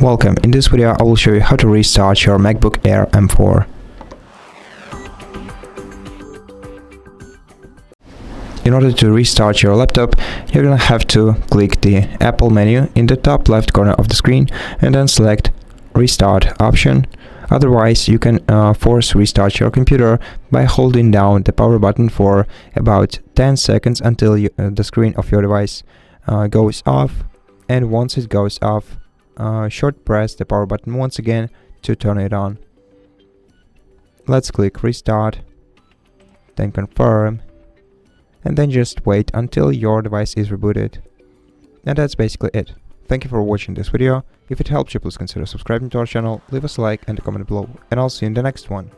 Welcome. In this video I will show you how to restart your MacBook Air M4. In order to restart your laptop, you're gonna have to click the Apple menu in the top left corner of the screen and then select Restart option. Otherwise, you can force restart your computer by holding down the power button for about 10 seconds until the screen of your device goes off. And once it goes off, short press the power button once again to turn it on. Let's click Restart, then Confirm, and then just wait until your device is rebooted. And that's basically it. Thank you for watching this video. If it helped you, please consider subscribing to our channel, leave us a like and a comment below, and I'll see you in the next one.